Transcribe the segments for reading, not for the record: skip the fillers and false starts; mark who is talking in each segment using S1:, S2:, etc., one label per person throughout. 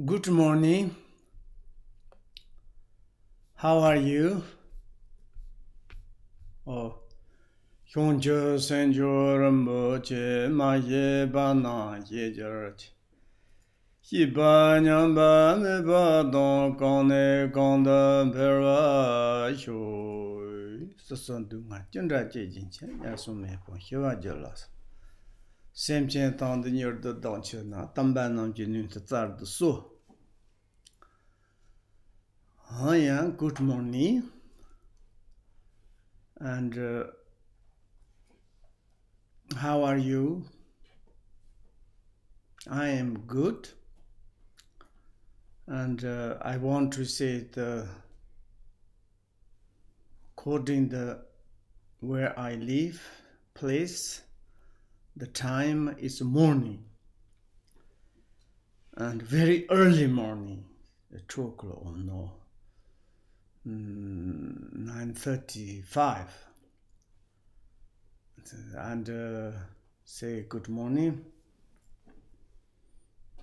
S1: Good morning. How are you? Oh, Hyungjo Senjo Rinpoche Ma Ye Ba Na Ye Jerch. Hi Ba Nyam Ba Me Ba Don Kong Ne Kong Da Perwa Shui. Sasan Du Nga Jindra Je Jin Chen Ya Su Me Pon Hiwa Je Las. Sem Chen Tang De Nyer De Dong Che Na Tam Ba Nam Je Nun Te Tsar De Su. Yeah, good morning. And how are you? I am good. And I want to say according the where I live, place, the time is morning. And very early morning, 2 o'clock or no, 9:35. And say good morning.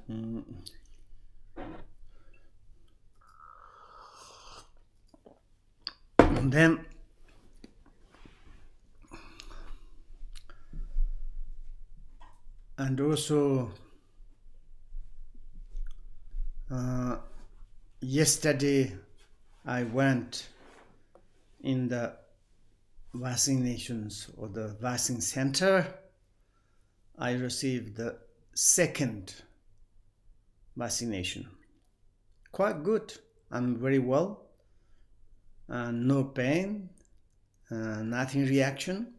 S1: And then and also yesterday I went in the vaccinations or the vaccine center. I received the second vaccination. Quite good. I'm very well. No pain, nothing reaction,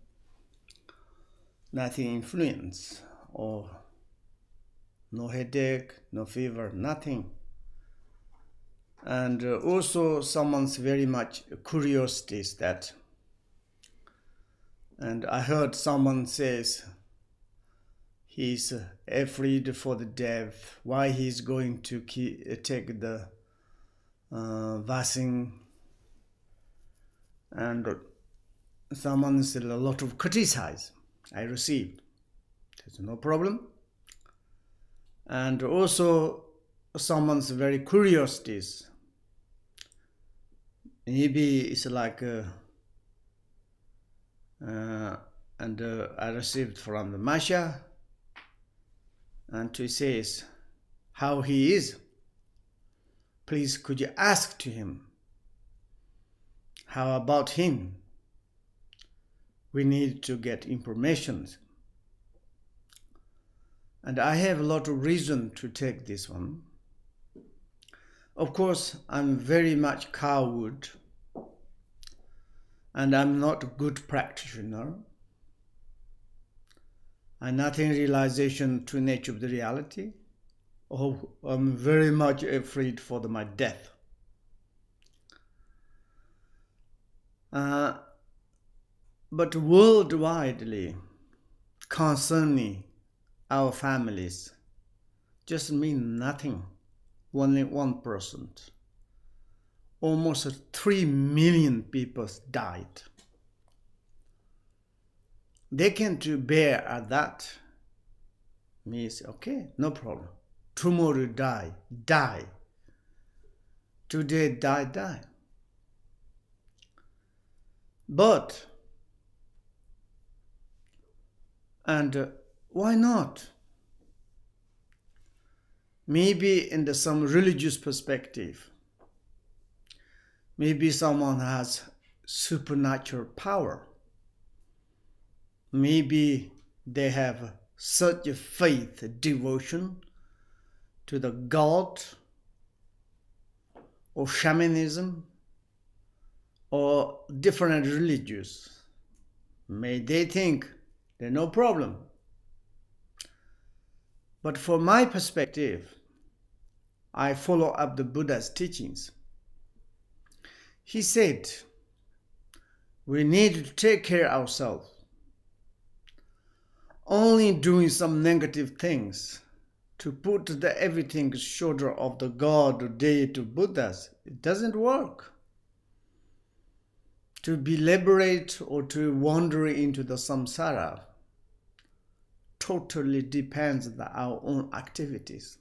S1: nothing influence, or no headache, no fever, nothing. And also someone's very much curiosity is that. And I heard someone says he's afraid for the death, why he's going to take the vaccine. And someone said a lot of criticize I received. There's no problem. And also someone's very curiosities. Maybe it's like and I received from the Masha, and he says how he is. Please could you ask to him, how about him? We need to get information. And I have a lot of reason to take this one. Of course, I'm very much coward, and I'm not a good practitioner. And nothing realization to nature of the reality. Oh, I'm very much afraid for my death. But worldwidely, concerning our families, just mean nothing. Only 1%. Almost 3 million people died. They can to bear at that. Means okay, no problem. Tomorrow die. Today die. But, and why not? Maybe in some religious perspective, maybe someone has supernatural power. Maybe they have such a faith, devotion to the God or shamanism or different religions. May they think there's no problem. But from my perspective, I follow up the Buddha's teachings. He said, we need to take care of ourselves. Only doing some negative things to put everything shoulder of the God or deity to Buddhas, it doesn't work. To be liberated or to wander into the samsara totally depends on our own activities.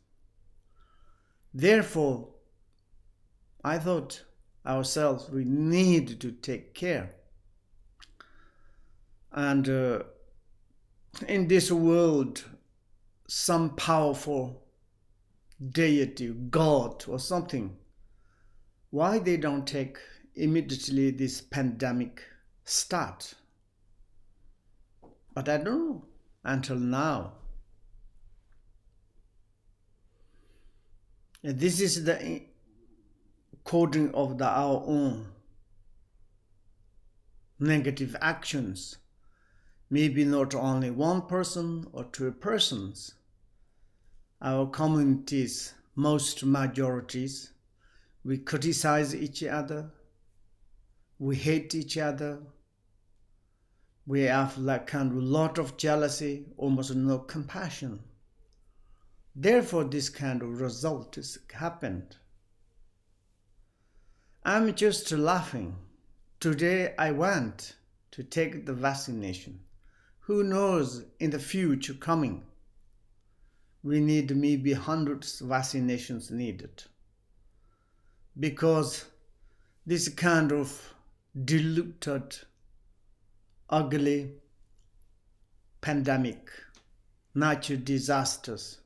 S1: Therefore, I thought ourselves we need to take care. And in this world, some powerful deity, God or something, why they don't take immediately this pandemic start? But I don't know until now. And this is the coding of our own negative actions. Maybe not only one person or two persons. Our communities, most majorities, we criticize each other, we hate each other, we have like kind of a lot of jealousy, almost no compassion. Therefore, this kind of result has happened. I'm just laughing. Today I went to take the vaccination. Who knows in the future coming? We need maybe hundreds of vaccinations needed. Because this kind of diluted, ugly pandemic, natural disasters,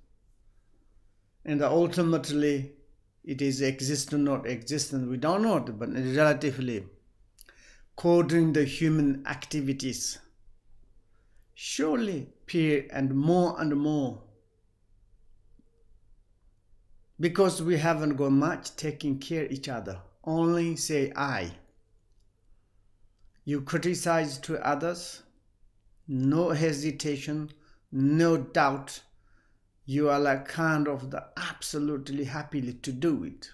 S1: and ultimately it is existent, not existent, we don't know, but relatively coding the human activities surely appear and more, because we haven't got much taking care of each other. Only say I. You criticize to others, no hesitation, no doubt. You are like kind of the absolutely happily to do it.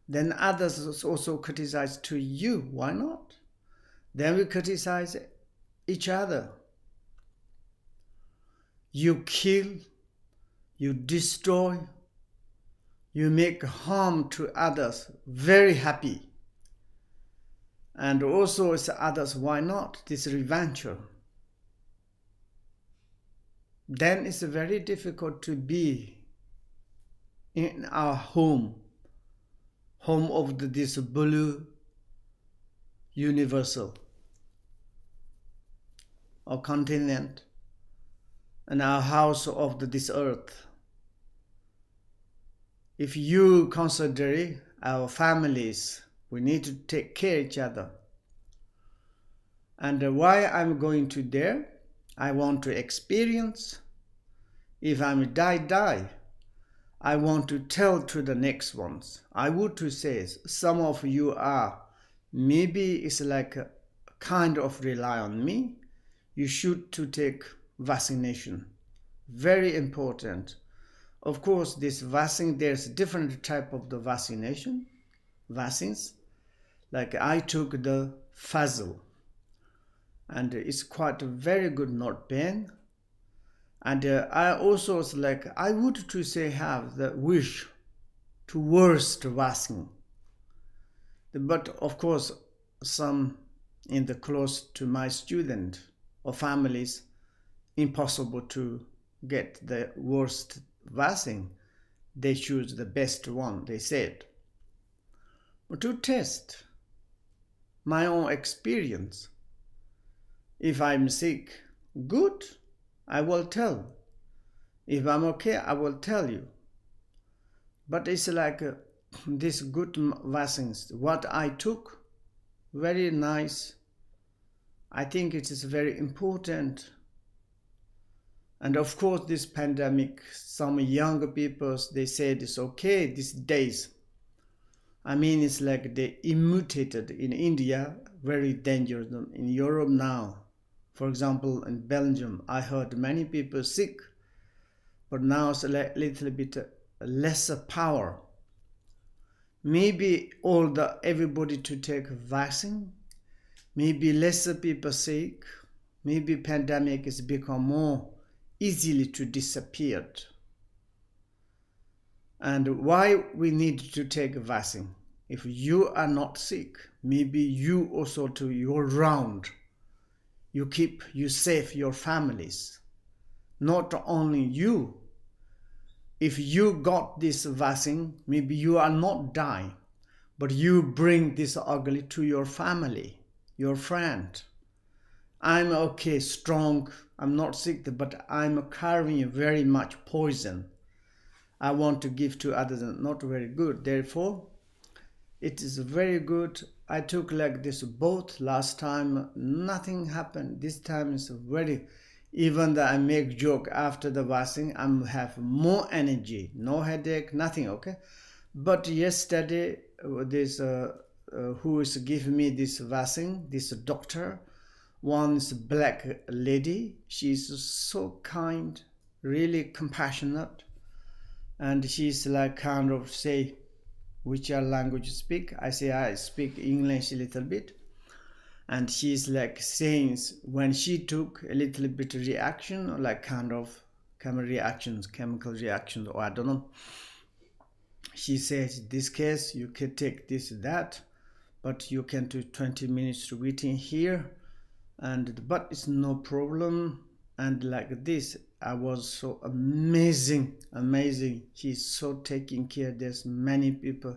S1: Then others also criticize to you. Why not? Then we criticize each other. You kill, you destroy, you make harm to others, very happy. And also it's others, why not? This revenge. Then it's very difficult to be in our home of this blue universal or continent, and our house of this earth. If you consider our families, we need to take care of each other. And why I'm going to there? I want to experience. If I'm die. I want to tell to the next ones. I would to say, some of you are, maybe it's like a kind of rely on me. You should to take vaccination. Very important. Of course, this vaccine, there's different type of the vaccines. Like I took the Pfizer, and it's quite a very good, not pain. And I also like, I would to say have the wish to worst vaccine. But of course, some in the close to my student or families, impossible to get the worst vaccine. They choose the best one, they said. But to test my own experience, if I'm sick, good, I will tell. If I'm okay, I will tell you. But it's like this good vaccines, what I took, very nice. I think it is very important. And of course, this pandemic, some young people, they said it's okay these days. I mean, it's like they mutated in India, very dangerous. In Europe now, for example, in Belgium, I heard many people sick, but now it's a little bit lesser power. Maybe everybody to take vaccine, maybe lesser people sick, maybe pandemic has become more easily to disappear. And why we need to take a vaccine? If you are not sick, maybe you also to your round, you save your families. Not only you, if you got this vaccine, maybe you are not dying, but you bring this ugly to your family, your friend. I'm okay, strong, I'm not sick, but I'm carrying very much poison. I want to give to others, not very good. Therefore, it is very good. I took like this both last time, nothing happened. This time is very, even though I make joke after the vaccine, I have more energy, no headache, nothing, okay? But yesterday, this who is giving me this vaccine, this doctor, one's black lady, she's so kind, really compassionate, and she's like kind of say, which language you speak? I say I speak English a little bit. And she's like saying when she took a little bit reaction, like kind of chemical reactions, or I don't know. She says, this case, you can take this, that, but you can do 20 minutes waiting here. But it's no problem. And like this, I was so amazing. She's so taking care. There's many people,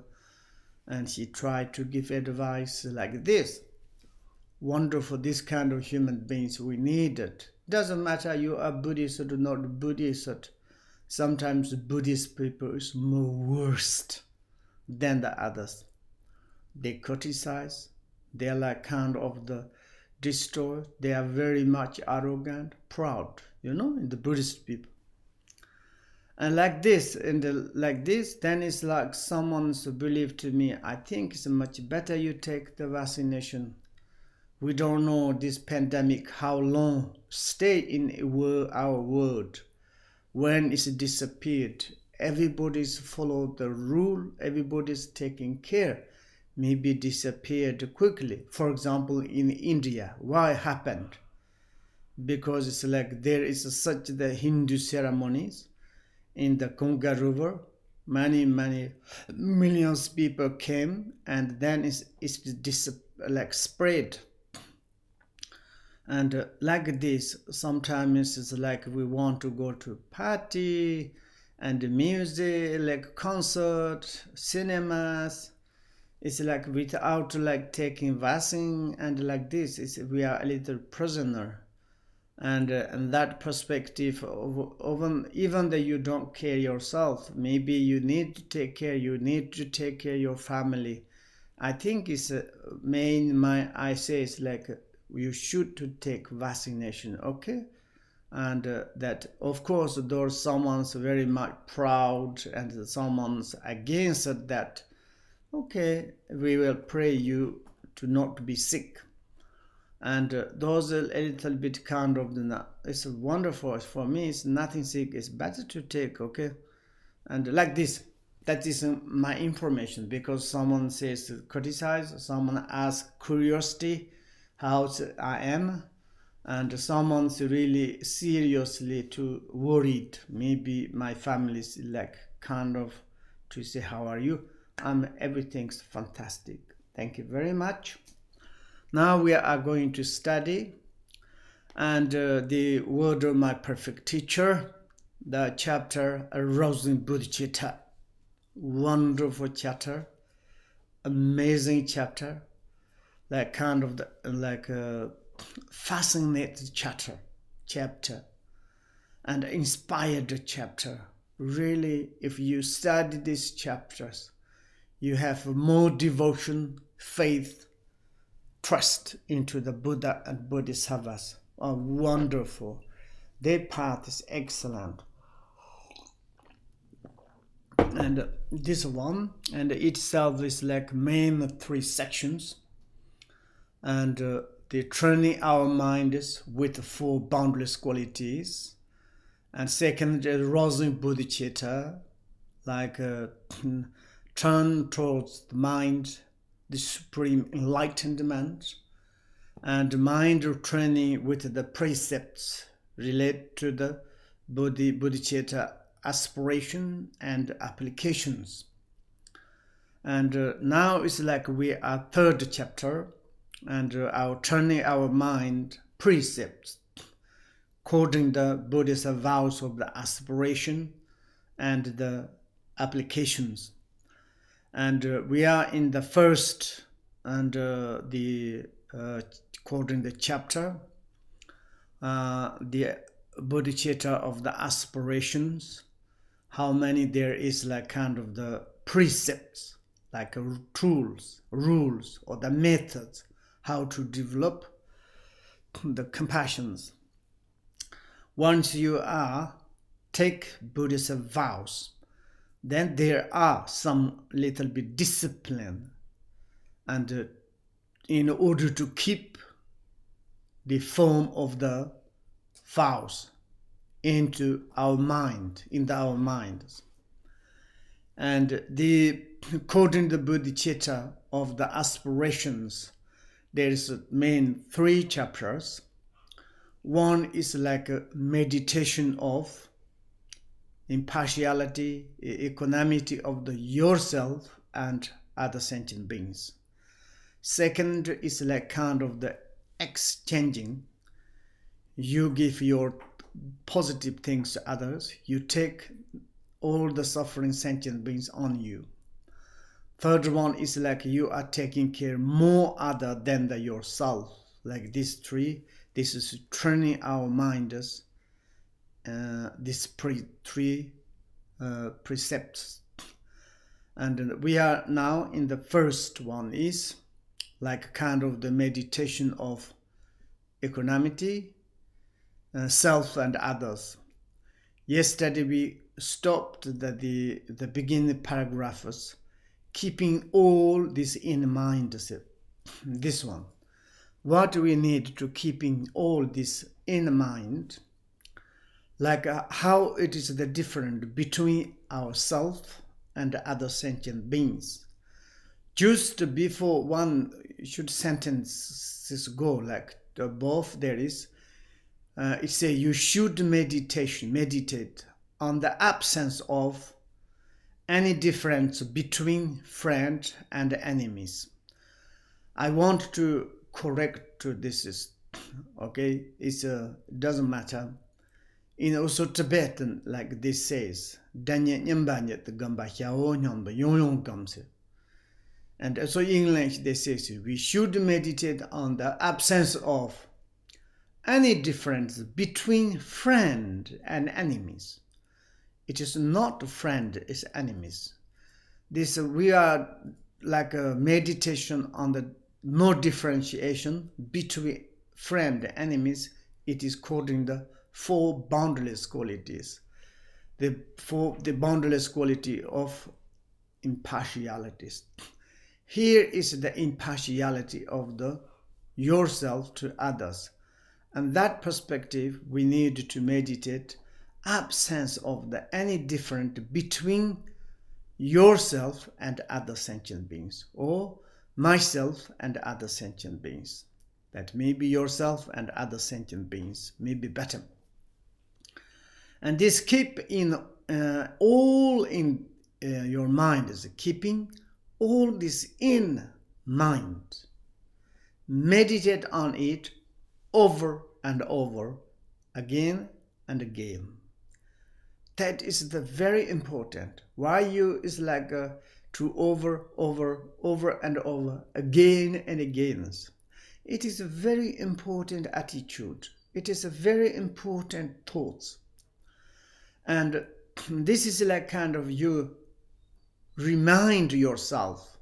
S1: and she tried to give advice like this. Wonderful, this kind of human beings we needed. Doesn't matter you are Buddhist or not Buddhist. Sometimes Buddhist people is more worst than the others. They criticize. They are like kind of the destroy. They are very much arrogant, proud, in the Buddhist people. And like this, then it's like someone's belief to me, I think it's much better you take the vaccination. We don't know this pandemic, how long stay in our world. When it's disappeared, everybody's followed the rule, everybody's taking care. Maybe disappeared quickly. For example, in India, why happened? Because it's like there is such the Hindu ceremonies in the Ganga River. Many millions people came, and then it's like spread. And like this, sometimes it's like we want to go to party and music, like concert, cinemas. It's like without like taking vaccine, and like this, we are a little prisoner. And that perspective of even though you don't care yourself, maybe you need to take care your family. I think it's I say it's like you should to take vaccination, okay? And that of course there's someone's very much proud and someone's against that. Okay, we will pray you to not be sick. And those a little bit kind of it's wonderful for me. It's nothing sick. It's better to take, okay? And like this, that is my information, because someone says to criticize, someone asks curiosity how I am, and someone's really seriously too worried. Maybe my family is like kind of to say, how are you? Everything's fantastic. Thank you very much. Now we are going to study, and the word of my perfect teacher, the chapter Arousing Bodhicitta. Wonderful chapter, amazing chapter, like kind of a fascinating chapter, and inspired chapter. Really, if you study these chapters, you have more devotion, faith, trust into the Buddha and Bodhisattvas. Oh, wonderful. Their path is excellent. And this one, and itself is like main 3 sections. And the training our minds with 4 boundless qualities. And second, arousing bodhicitta, like turn towards the mind, the supreme enlightenment, and mind training with the precepts relate to the bodhicitta aspiration and applications. And now it's like we are 3rd chapter, and our turning our mind precepts, quoting the Buddhist vows of the aspiration and the applications. And we are in the first and according the chapter, the Bodhicitta of the aspirations, how many there is like kind of the precepts, like rules, or the methods, how to develop the compassions. Once you take Buddhist vows, then there are some little bit discipline, and in order to keep the form of the vows into our mind, in our minds. And according to the Bodhicitta of the aspirations, there is main 3 chapters. One is like a meditation of impartiality, equanimity of the yourself and other sentient beings. Second is like kind of the exchanging. You give your positive things to others. You take all the suffering sentient beings on you. Third one is like you are taking care more other than yourself. Like these 3, this is training our minds. These 3 precepts. And we are now in the first one, is like kind of the meditation of equanimity, self and others. Yesterday we stopped the beginning paragraphs, keeping all this in mind. This one, what we need to keeping all this in mind, like how it is the difference between ourselves and other sentient beings. Just before one should sentences go, like above there is, it says you should meditate on the absence of any difference between friends and enemies. I want to correct this, okay? It doesn't matter. In also Tibetan, like this says, and also English they say we should meditate on the absence of any difference between friend and enemies. It is not friend, it's enemies. This we are like a meditation on the no differentiation between friend and enemies. It is called in the 4 boundless qualities. The boundless quality of impartialities. Here is the impartiality of the yourself to others. And that perspective we need to meditate absence of any difference between yourself and other sentient beings, or myself and other sentient beings. That may be yourself and other sentient beings, may be better. And this keep in all in your mind, is keeping all this in mind. Meditate on it over and over, again and again. That is the very important. Why you is like to over and over, again and again. It is a very important attitude. It is a very important thought. And this is like kind of you remind yourself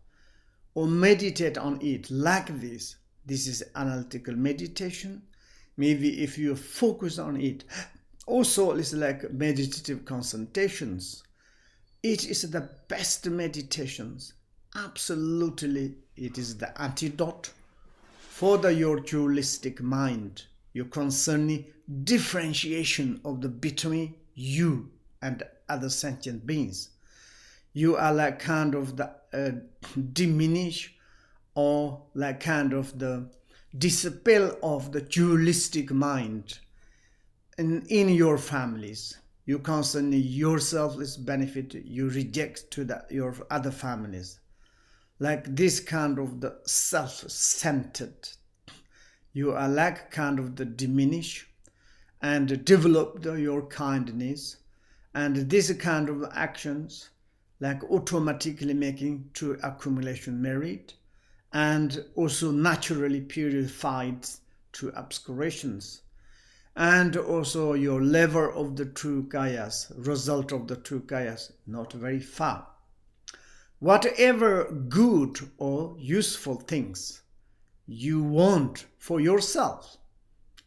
S1: or meditate on it like this. This is analytical meditation. Maybe if you focus on it, also it's like meditative concentrations. It is the best meditations. Absolutely, it is the antidote for your dualistic mind, your concerning differentiation of the between you and other sentient beings. You are like kind of the diminish, or like kind of the dispel of the dualistic mind in your families. You constantly yourself is benefit, you reject to your other families. Like this kind of the self-centered. You are like kind of the diminish and develop your kindness And this kind of actions, like automatically making true accumulation merit, and also naturally purified through obscurations, and also your level of the true kayas, result of the true kayas, not very far. Whatever good or useful things you want for yourself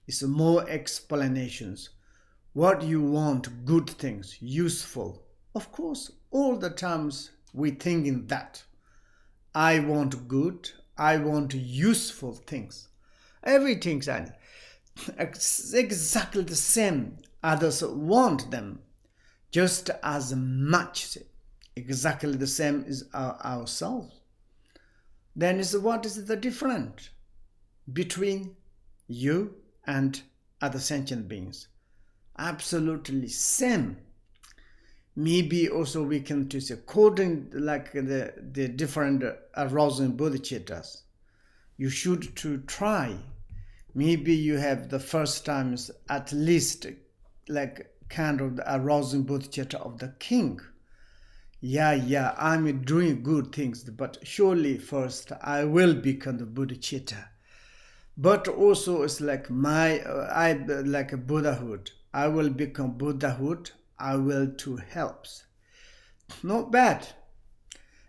S1: is more explanations. What you want, good things, useful. Of course, all the times we think in that. I want good, I want useful things. Everything's exactly the same. Others want them just as much. Exactly the same as ourselves. Then what is the difference between you and other sentient beings? Absolutely same. Maybe also we can to say according like the different arousing bodhicittas, you should to try. Maybe you have the first times at least like kind of the arousing bodhicitta of the king. Yeah, I'm doing good things, but surely first I will become the bodhicitta. But also it's like I like a Buddhahood. I will become Buddhahood. I will to helps. Not bad.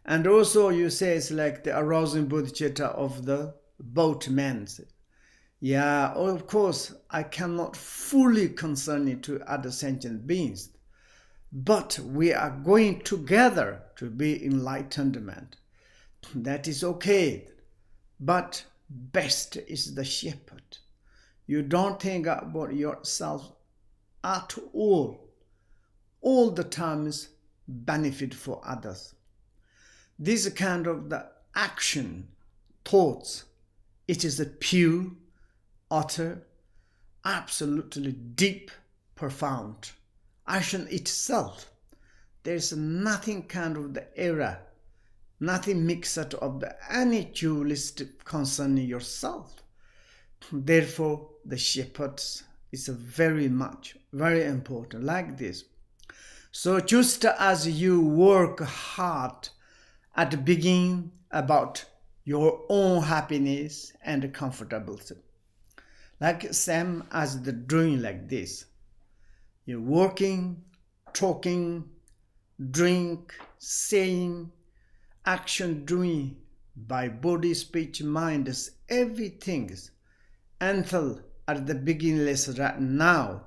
S1: And also you say it's like the arousing bodhicitta of the boatman. Yeah, of course, I cannot fully concern it to other sentient beings. But we are going together to be enlightenment. That is okay. But best is the shepherd. You don't think about yourself at all. All the times benefit for others. This kind of the action, thoughts, it is a pure, utter, absolutely deep, profound action itself. There is nothing kind of the error, nothing mixed of the any dualistic concerning yourself. Therefore, the shepherds is very important like this. So just as you work hard at the beginning about your own happiness and comfortability, like same as the doing like this, you're working, talking, drink, saying, action, doing by body, speech, mind, everything until at the beginningless right now,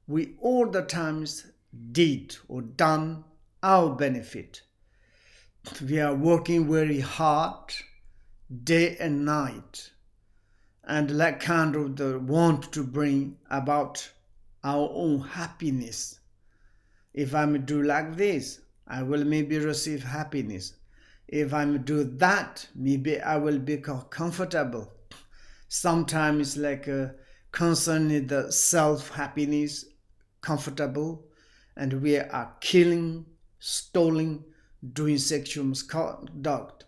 S1: we all the times did or done our benefit. We are working very hard day and night, and like kind of the want to bring about our own happiness. If I'm do like this, I will maybe receive happiness. If I'm do that, maybe I will become comfortable. Sometimes like concerning the self-happiness, comfortable, and we are killing, stealing, doing sexual misconduct,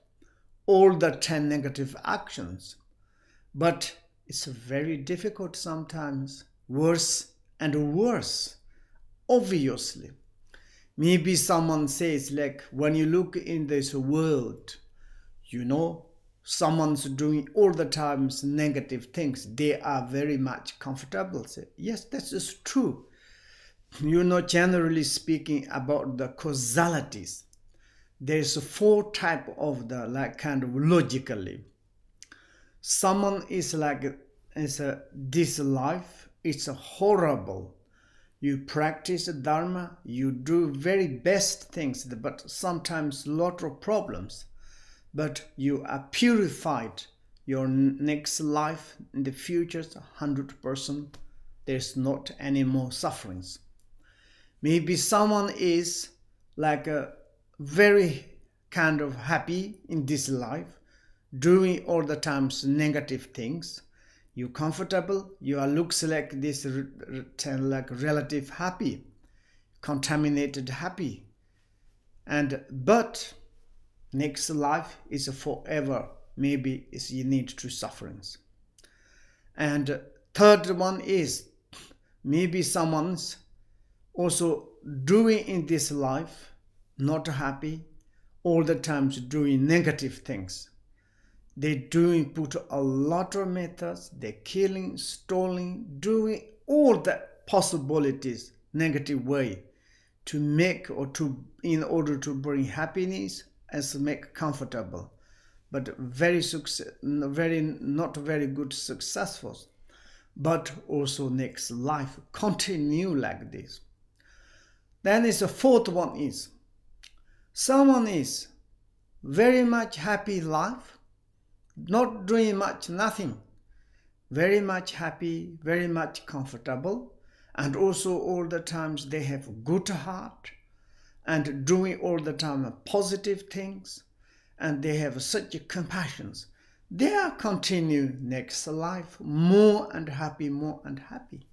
S1: all the 10 negative actions. But it's very difficult sometimes, worse and worse, obviously. Maybe someone says like when you look in this world, someone's doing all the times negative things, they are very much comfortable. Say, yes, that is true. Generally speaking about the causalities, there's 4 type of the like kind of logically. Someone is like this life, it's horrible. You practice dharma, you do very best things, but sometimes lot of problems. But you are purified. Your next life in the future is 100%. There's not any more sufferings. Maybe someone is like a very kind of happy in this life, doing all the times negative things. You're comfortable, you are looks like this like relative happy, contaminated happy. But next life is forever, maybe is you need to sufferings. And third one is maybe someone's also doing in this life, not happy, all the times doing negative things. They put a lot of methods, they're killing, stealing, doing all the possibilities, negative way, to make or to, in order to bring happiness and to make comfortable, but not very good successful, but also next life continue like this. Then is the fourth one is, someone is very much happy life, not doing much, nothing, very much happy, very much comfortable, and also all the times they have good heart and doing all the time positive things, and they have such compassions. They are continue next life more and happy, more and happy.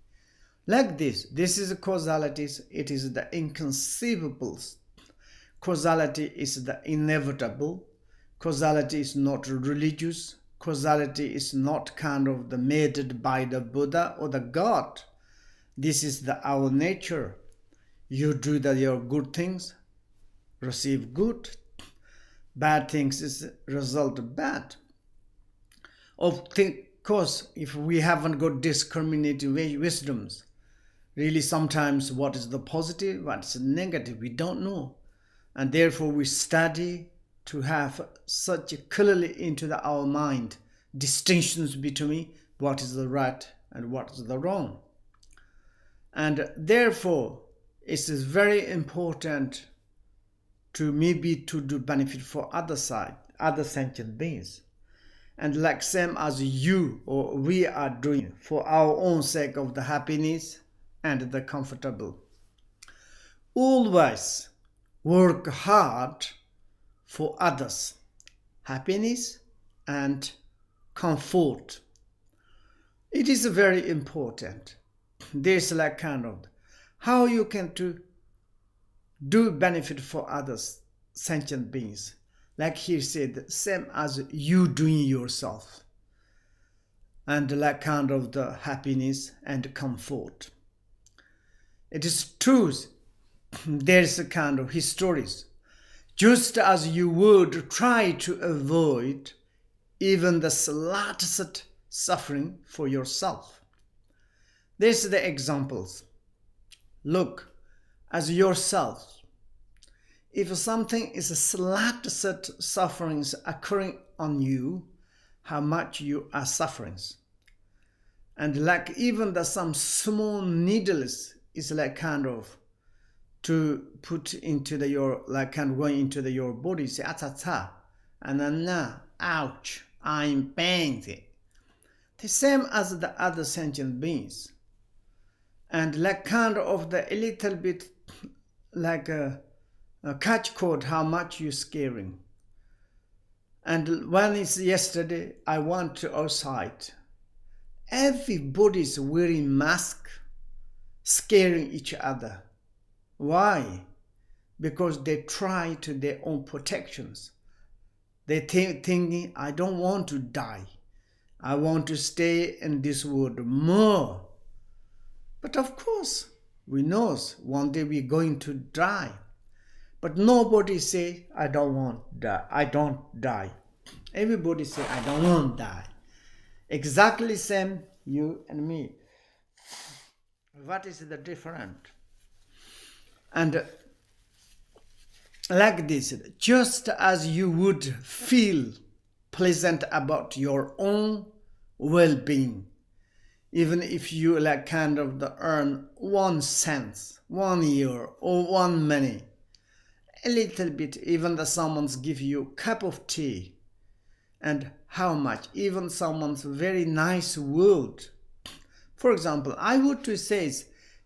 S1: Like this is the causalities, it is the inconceivable. Causality is the inevitable. Causality is not religious. Causality is not kind of the made by the Buddha or the God. This is our nature. You do your good things, receive good. Bad things is result bad. Of course, if we haven't got discriminating wisdoms, really sometimes what is the positive, what's the negative, we don't know. And therefore we study to have such clearly into our mind distinctions between what is the right and what is the wrong. And therefore it is very important to maybe to do benefit for other sentient beings. And like same as you or we are doing for our own sake of the happiness and the comfortable. Always work hard for others, happiness and comfort. It is very important. There's like kind of how you can do benefit for others, sentient beings. Like he said, same as you doing yourself. And like kind of the happiness and comfort. It is true, there's a kind of histories. Just as you would try to avoid even the slightest suffering for yourself. These are the examples. Look, as yourself, if something is a slightest sufferings occurring on you, how much you are suffering. And like even some small needles is like kind of to put into your like kind of going into your body, say and then ouch, I'm pained. The same as the other sentient beings. And like kind of the a little bit like a catch code how much you're scaring. And when it's yesterday, I went to outside. Everybody's wearing mask, scaring each other. Why? Because they try to their own protections. They thinking, I don't want to die. I want to stay in this world more. But of course, we know one day we're going to die. But nobody say, I don't want to die. I don't die. Everybody say, I don't want to die. Exactly same, you and me. What is the difference? And like this, just as you would feel pleasant about your own well-being, even if you like kind of earn 1 cent, 1 year or 1 minute, a little bit, even that someone's give you a cup of tea, and how much, even someone's very nice word. For example, I would to say,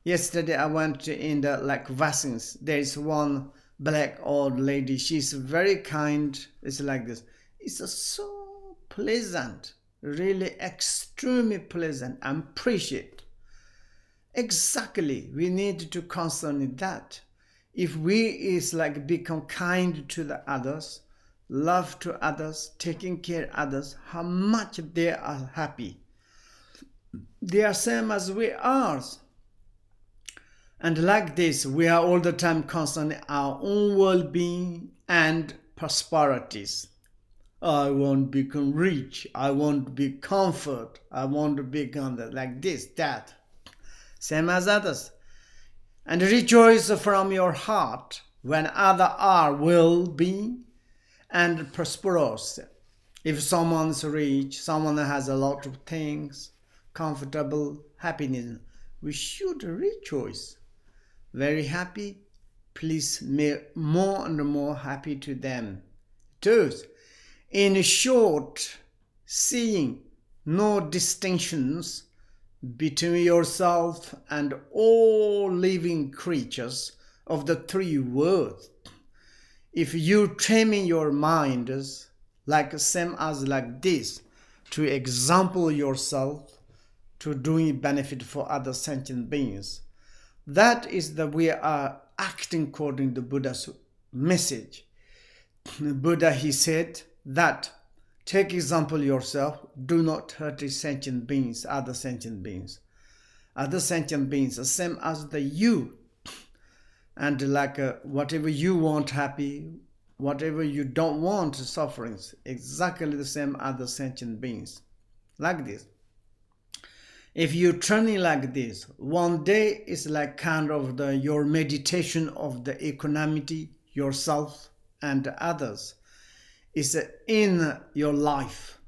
S1: yesterday I went in the like vaccines. There is one black old lady. She's very kind. It's like this. It's so pleasant, really extremely pleasant. I appreciate. Exactly, we need to concern in that. If we is like become kind to the others, love to others, taking care of others, how much they are happy. They are same as we are. And like this, we are all the time concerning our own well-being and prosperities. I want to become rich, I want to be comfort, I want to become like this, that. Same as others. And rejoice from your heart when others are well-being and prosperous. If someone's rich, someone has a lot of things, comfortable, happiness, we should rejoice. Very happy, please make more and more happy to them. Two, in short, seeing no distinctions between yourself and all living creatures of the three worlds. If you train your minds like same as like this, to example yourself, to doing benefit for other sentient beings, that is the we are acting according to Buddha's message. Buddha, he said that take example yourself, do not hurt sentient beings, other sentient beings. Other sentient beings are same as the you. And like whatever you want happy, whatever you don't want sufferings, exactly the same other sentient beings. Like this. If you training like this, one day is like kind of your meditation of the equanimity, yourself and others is in your life.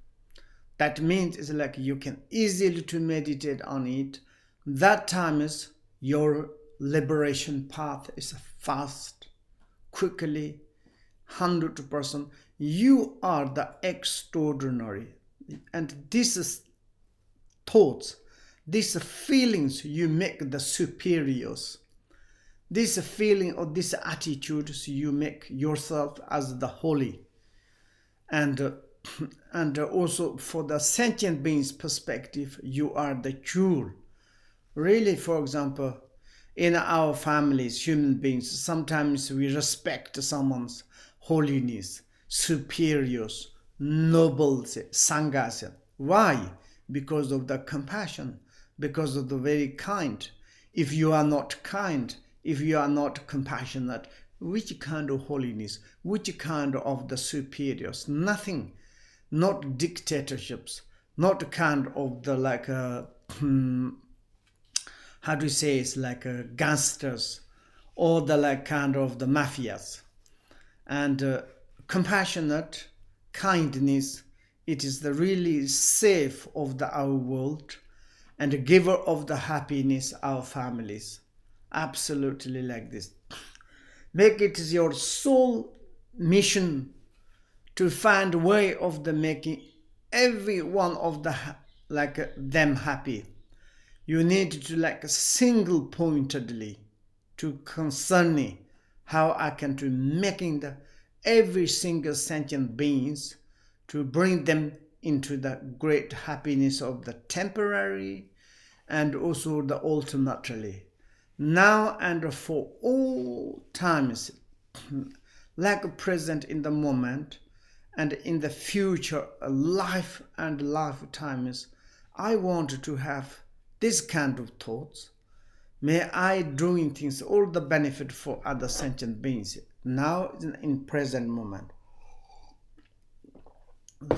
S1: That means it's like you can easily to meditate on it. That time is your liberation path is fast, quickly, 100%. You are the extraordinary. And these thoughts, these feelings you make the superiors. This feeling or this attitude you make yourself as the holy. And also for the sentient beings perspective, you are the jewel. Really, for example, in our families, human beings, sometimes we respect someone's holiness, superiors, nobles, sanghas. Why? Because of the compassion, because of the very kind. If you are not kind, if you are not compassionate, which kind of holiness, which kind of the superiors? Nothing. Not dictatorships, not kind of the like how do you say, it's like gangsters or the like kind of the mafias. And compassionate kindness, it is the really safe of our world and a giver of the happiness our families. Absolutely like this. Make it your sole mission to find a way of the making every one of the like them happy. You need to like single pointedly to concerning how I can to making the every single sentient beings to bring them into the great happiness of the temporary and also the ultimately. Now and for all times, like present in the moment and in the future life and lifetimes, I want to have this kind of thoughts. May I doing things all the benefit for other sentient beings now in present moment,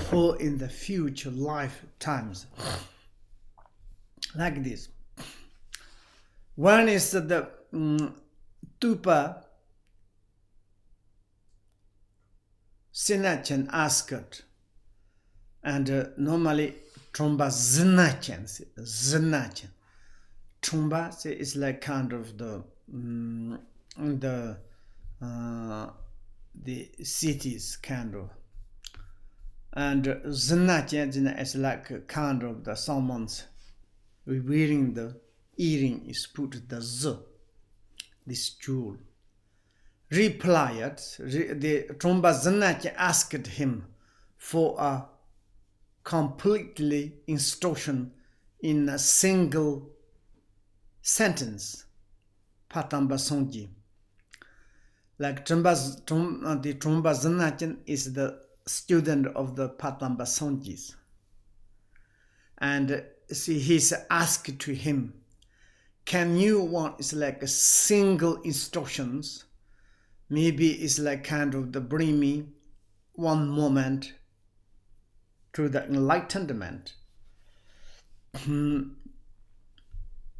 S1: for in the future lifetimes. Like this. One is the Tupa Sinachen asked, and normally Tromba Znachen. Tromba is like kind of the cities kind of, and Znachen is like kind of the someone's wearing the earring is put the Z, this jewel. Replied, the Tromba Znachen asked him for a completely instruction in a single sentence, Patamba Songji. Like the Tromba Znachen is the student of the Patamba Songjis. And see, he's asked to him, can you want is like a single instructions, maybe it's like kind of the bring me one moment to the enlightenment.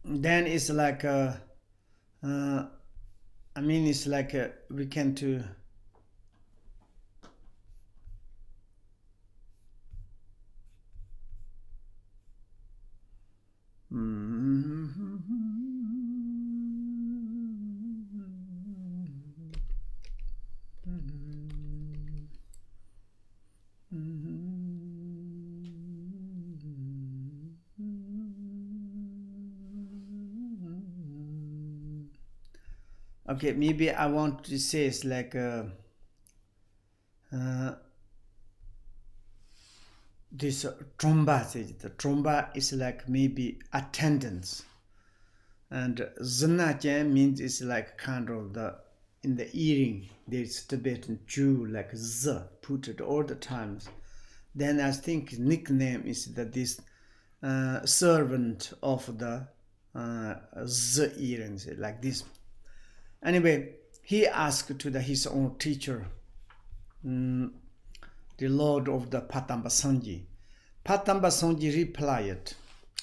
S1: Then it's like it's like we can to okay, maybe I want to say it's like this tromba. The tromba is like maybe attendance, and zanachen means it's like kind of the in the earring there's Tibetan Jew like z put it all the times. Then I think nickname is that this servant of the z earrings like this. Anyway, he asked to his own teacher, the Lord of the Patambasanji. Patambasanji replied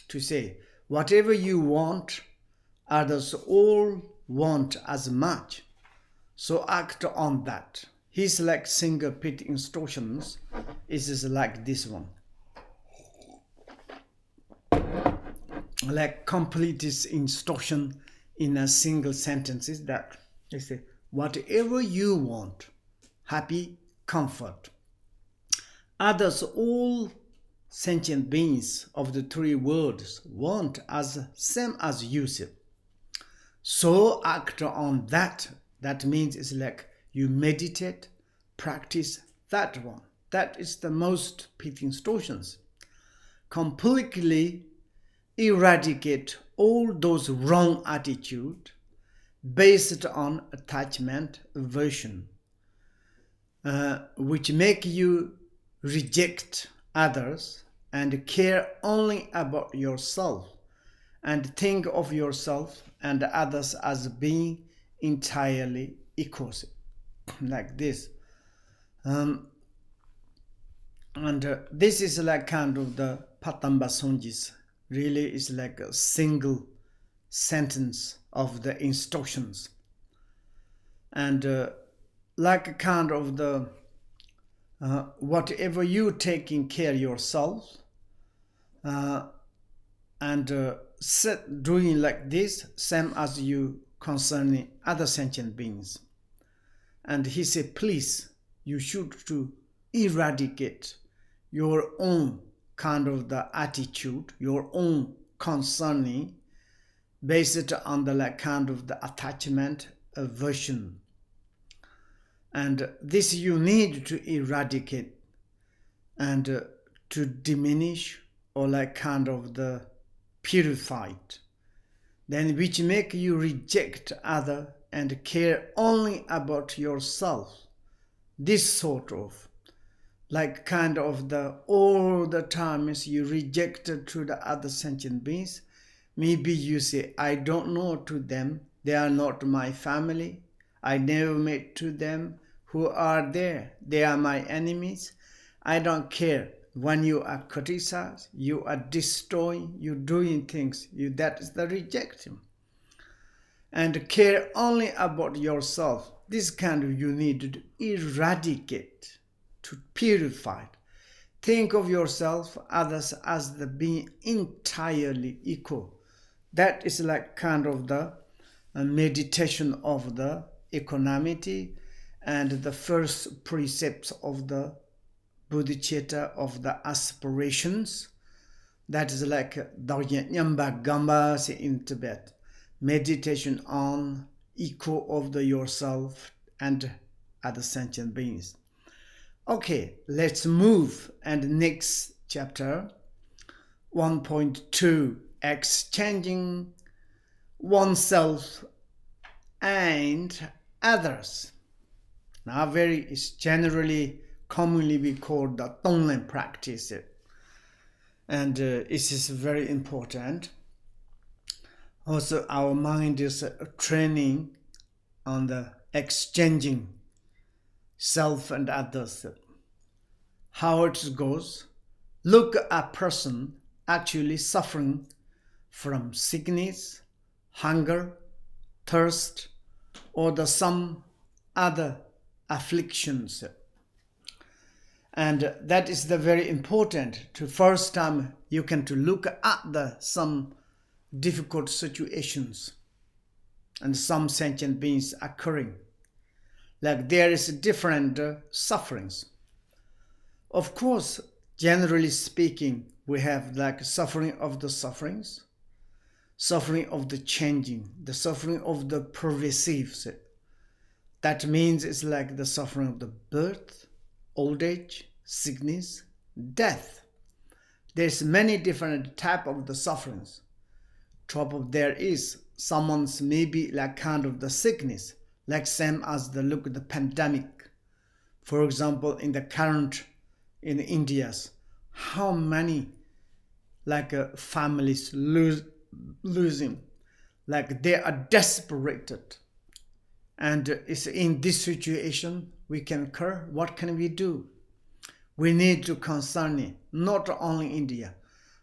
S1: to say, whatever you want, others all want as much. So act on that. His like single pit instructions is like this one. Like complete this instruction in a single sentence is that they say, whatever you want, happy, comfort. Others, all sentient beings of the three worlds want as same as you say. So act on that. That means it's like you meditate, practice that one. That is the most pit instructions. Completely eradicate all those wrong attitude based on attachment, aversion, which make you reject others and care only about yourself and think of yourself and others as being entirely equal, like this. This is like kind of the Patambasanji's really is like a single sentence of the instructions, and like a kind of the whatever you taking care yourself and doing like this, same as you concerning other sentient beings. And he said, please, you should to eradicate your own kind of the attitude, your own concerning, based on the like kind of the attachment, aversion. And this you need to eradicate and to diminish or like kind of the purified, then which make you reject other and care only about yourself. This sort of like kind of the all the times you rejected to the other sentient beings. Maybe you say, I don't know to them, they are not my family, I never met to them, who are there, they are my enemies, I don't care. When you are criticized, you are destroying, you doing things, that is the rejection. And care only about yourself. This kind of you need to eradicate, to purify. Think of yourself, others as the being entirely equal. That is like kind of the meditation of the equanimity and the first precepts of the Bodhicitta of the aspirations. That is like Dzogchen Ranyak Patrul in Tibet. Meditation on equal of the yourself and other sentient beings. Okay, let's move. And next chapter, 1.2, exchanging oneself and others. Now, is generally, commonly we call the Tonglen practice, and it is very important. Also, our mind is training on the exchanging self and others. How it goes, look at a person actually suffering from sickness, hunger, thirst, or some other afflictions. And that is the very important. To first time you can to look at some difficult situations and some sentient beings occurring. Like there is different sufferings. Of course, generally speaking, we have like suffering of the sufferings, suffering of the changing, the suffering of the pervasives. That means it's like the suffering of the birth, old age, sickness, death. There's many different type of the sufferings. Top of there is someone's maybe like kind of the sickness, like same as the look at the pandemic. For example, in the current in India's, how many like families losing, like they are desperate. And it's in this situation we can occur. What can we do? We need to concern it, not only India.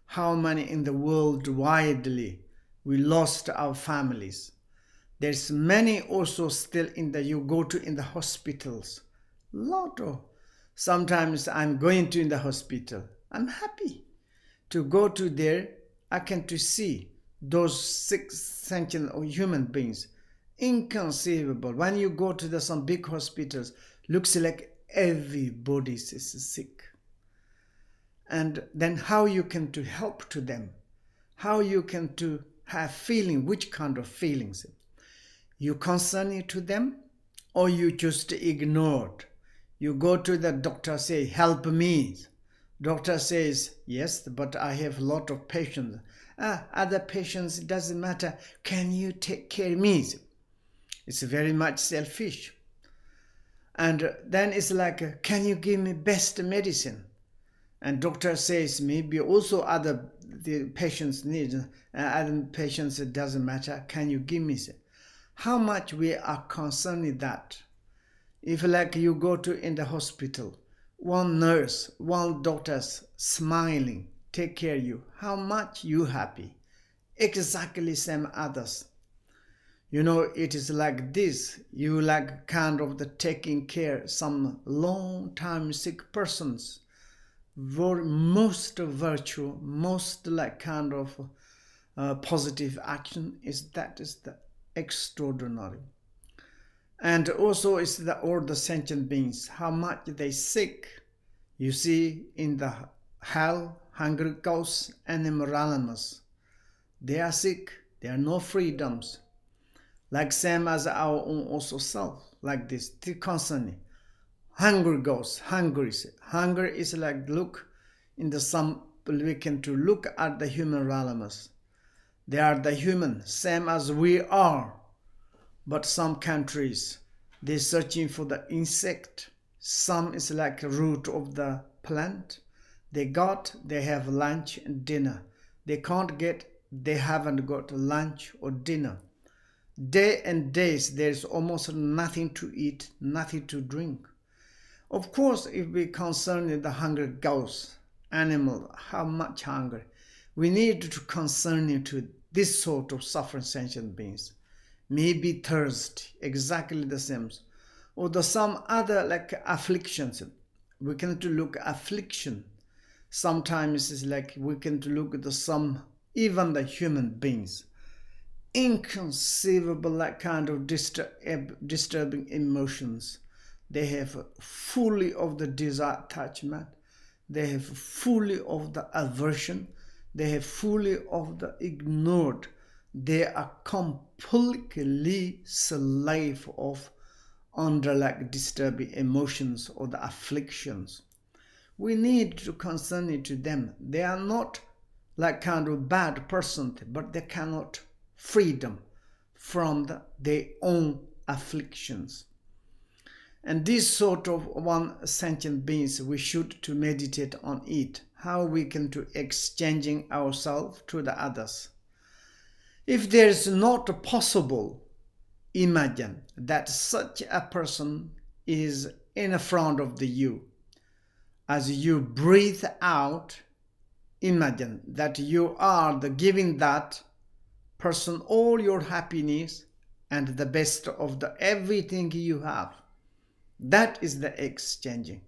S1: How many in the world widely we lost our families. There's many also still you go to in the hospitals. Lot of. Sometimes I'm going to in the hospital. I'm happy to go to there. I can to see those sick sentient or human beings. Inconceivable. When you go to some big hospitals, looks like everybody is sick. And then how you can to help to them? How you can to have feeling? Which kind of feelings? You concern it to them, or you just ignored? You go to the doctor, say, help me. Doctor says, yes, but I have a lot of patients. Other patients, it doesn't matter. Can you take care of me? It's very much selfish. And then it's like, can you give me best medicine? And doctor says, maybe also the patients need, other patients, it doesn't matter. Can you give me? How much we are concerned with that? If like you go to in the hospital, one nurse, one doctor's smiling, take care of you, how much you happy? Exactly same others. You know, it is like this. You like kind of the taking care some long time sick persons. Most virtue, most like kind of positive action is the extraordinary. And also it's all the sentient beings, how much they sick. You see in the hell, hungry ghosts, animals, they are sick, there are no freedoms. Like same as our own also self, like this, constantly. Hungry ghosts, hungry. Hunger is like look in the some we can to look at the human realms. They are the human, same as we are. But some countries, they're searching for the insect. Some is like a root of the plant. They have lunch and dinner. They can't get, they haven't got lunch or dinner. Day and days, there's almost nothing to eat, nothing to drink. Of course, if we concern with the hunger ghosts, animal, how much hunger, we need to concern into this sort of suffering sentient beings. Maybe thirst, exactly the same. Or some other like afflictions. We can to look at affliction. Sometimes it's like we can to look at even the human beings. Inconceivable like kind of disturbing emotions. They have fully of the desire attachment. They have fully of the aversion. They have fully of the ignored. They are completely slave of under like disturbing emotions or the afflictions. We need to concern it to them. They are not like kind of bad person, but they cannot freedom from their own afflictions. And this sort of one sentient beings, we should to meditate on it. How we can to exchanging ourselves to the others. If there is not possible, imagine that such a person is in front of you. As you breathe out, imagine that you are giving that person all your happiness and the best of everything you have. That is the exchanging.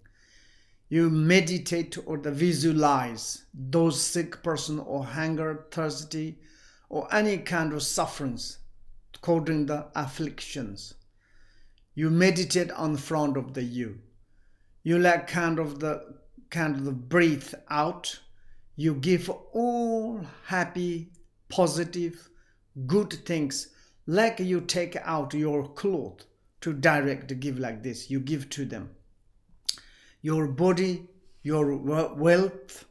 S1: You meditate or visualize those sick person or hunger, thirsty, or any kind of sufferings, according the afflictions. You meditate on front of you. You like kind of the breathe out. You give all happy, positive, good things, like you take out your cloth to direct give like this. You give to them. Your body, your wealth,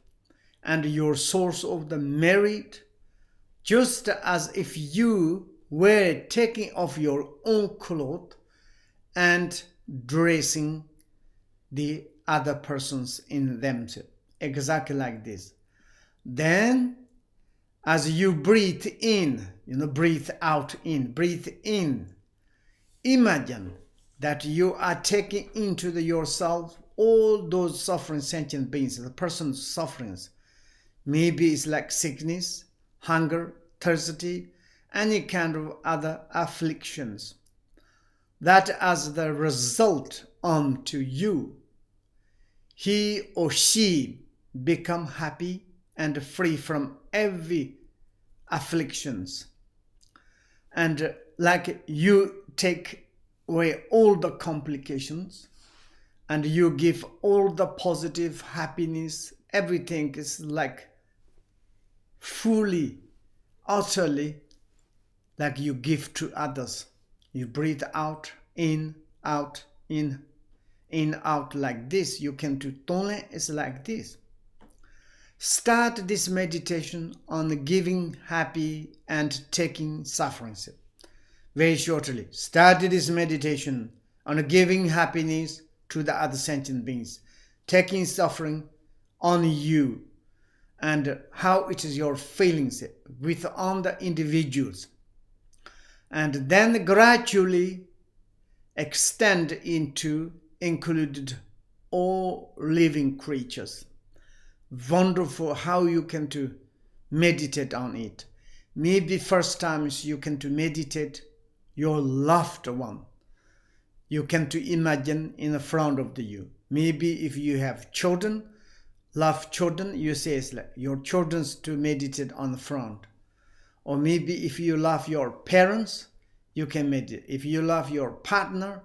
S1: and your source of the merit, just as if you were taking off your own clothes and dressing the other persons in themselves. Exactly like this. Then, as you breathe in, breathe out in, breathe in, imagine that you are taking into yourself all those suffering sentient beings, the person's sufferings. Maybe it's like sickness, hunger, thirsty, any kind of other afflictions. That as the result unto you, he or she become happy and free from every afflictions. And like you take away all the complications, and you give all the positive happiness, everything is like fully, utterly, like you give to others. You breathe out, in, out, in, out like this. You can do tone is like this. Start this meditation on giving happy and taking sufferings. Very shortly, start this meditation on giving happiness to the other sentient beings, taking suffering on you, and how it is your feelings with on the individuals, and then gradually extend into included all living creatures. Wonderful how you can to meditate on it. Maybe first times you can to meditate your loved one. You can to imagine in the front of you. Maybe if you have children, love children, you say it's like your children's to meditate on the front. Or maybe if you love your parents, you can meditate. If you love your partner,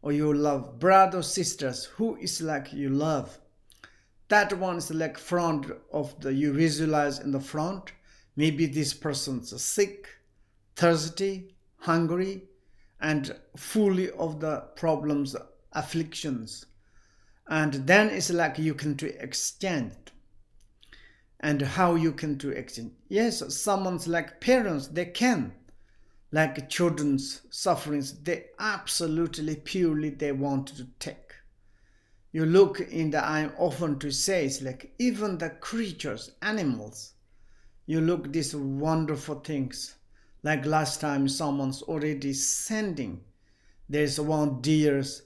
S1: or you love brothers, sisters, who is like you love, that one is like front of you visualize in the front. Maybe this person's sick, thirsty, hungry, and fully of the problems, afflictions. And then it's like you can to exchange. And how you can to exchange. Yes, someone's like parents, they can. Like children's sufferings, they absolutely purely they want to take. You look in the eye often to say, it's like even the creatures, animals, you look these wonderful things. Like last time someone's already sending. There's one deer's,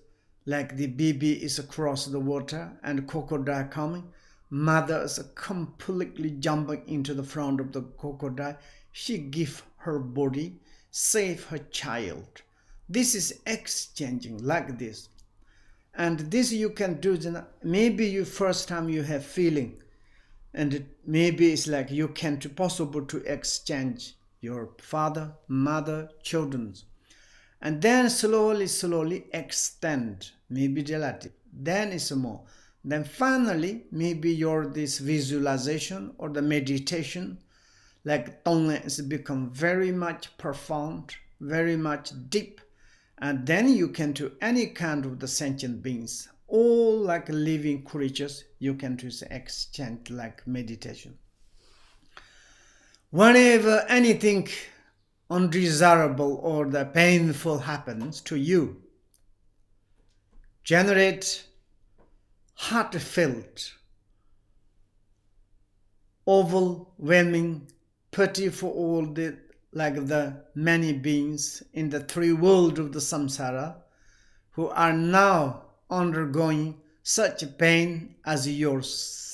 S1: like the baby is across the water and crocodile coming. Mother is completely jumping into the front of the crocodile. She gives her body, save her child. This is exchanging like this. And this you can do, maybe you first time you have feeling. And maybe it's like you can to possible to exchange your father, mother, children. And then slowly extend, maybe relative. Then it's more. Then finally, maybe your this visualization or the meditation, like tonglen is become very much profound, very much deep. And then you can do any kind of the sentient beings, all like living creatures, you can do exchange like meditation. Whenever anything undesirable or the painful happens to you, generate heartfelt, overwhelming pity for all the like the many beings in the three worlds of the samsara who are now undergoing such pain as yours.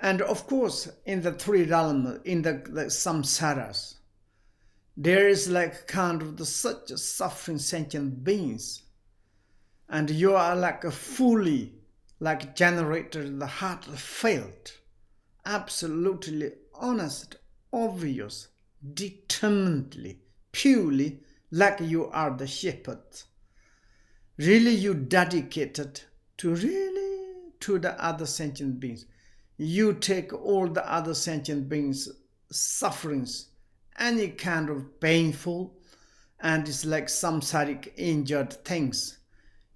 S1: And of course, in the three realms, in the samsaras, there is like kind of such suffering sentient beings. And you are like a fully like generated, the heartfelt, absolutely honest, obvious, determinedly, purely like you are the shepherd. Really you dedicated to the other sentient beings. You take all the other sentient beings' sufferings, any kind of painful, and it's like samsaric injured things.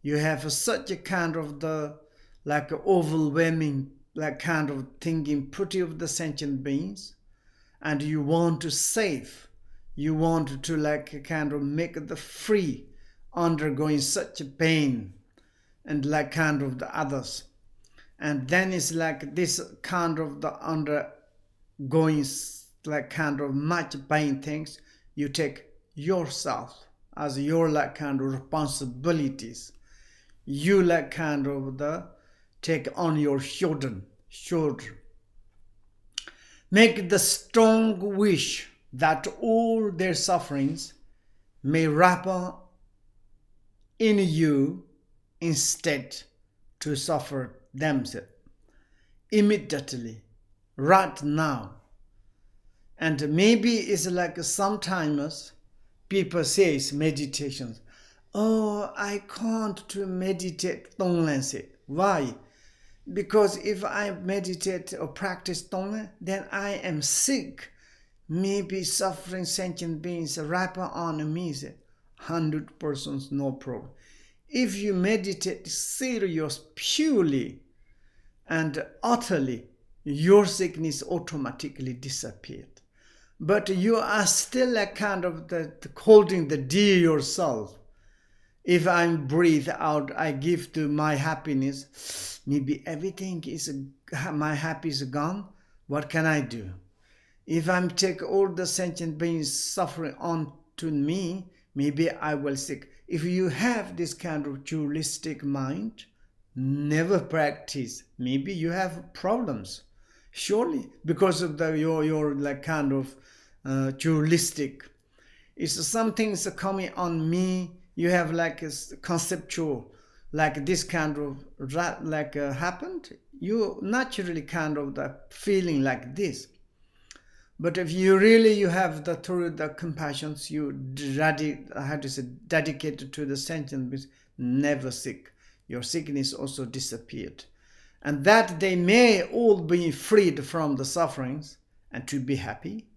S1: You have such a kind of the like overwhelming like kind of thinking pretty of the sentient beings, and you want to save, you want to like kind of make the free undergoing such a pain and like kind of the others. And then it's like this kind of the undergoing like kind of much pain things, you take yourself as your like kind of responsibilities. You like kind of the take on your shoulder. Make the strong wish that all their sufferings may wrap in you instead to suffer themselves immediately, right now. And maybe it's like sometimes people say meditations. Oh, I can't to meditate Tonglen. Why? Because if I meditate or practice Tonglen, then I am sick. Maybe suffering sentient beings wrap on me. 100% no problem. If you meditate serious, purely and utterly, your sickness automatically disappeared. But you are still a kind of holding the dear yourself. If I breathe out, I give to my happiness. Maybe everything is, my happiness is gone. What can I do? If I take all the sentient beings suffering on to me, maybe I will sick. If you have this kind of dualistic mind, never practice. Maybe you have problems. Surely, because of your like kind of dualistic. It's something's coming on me. You have like a conceptual, like this kind of like happened. You naturally kind of the feeling like this. But if you really you have the through the compassions, you dedicated to the sentient beings, never sick. Your sickness also disappeared, and that they may all be freed from the sufferings and to be happy.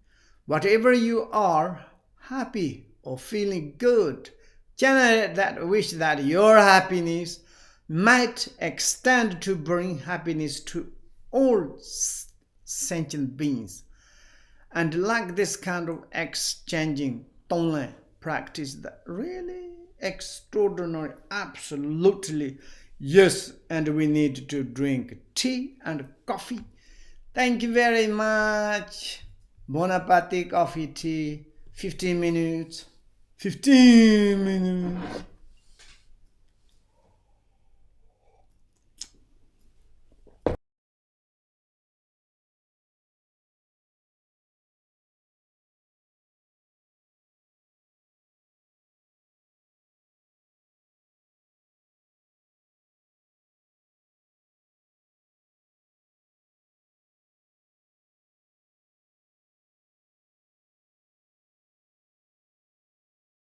S1: Whatever you are, happy or feeling good, generate that wish that your happiness might extend to bring happiness to all sentient beings. And like this kind of exchanging Tonglen practice, that really extraordinary, absolutely, yes, and we need to drink tea and coffee. Thank you very much. Bon appetit, coffee, tea, 15 minutes. 15 minutes.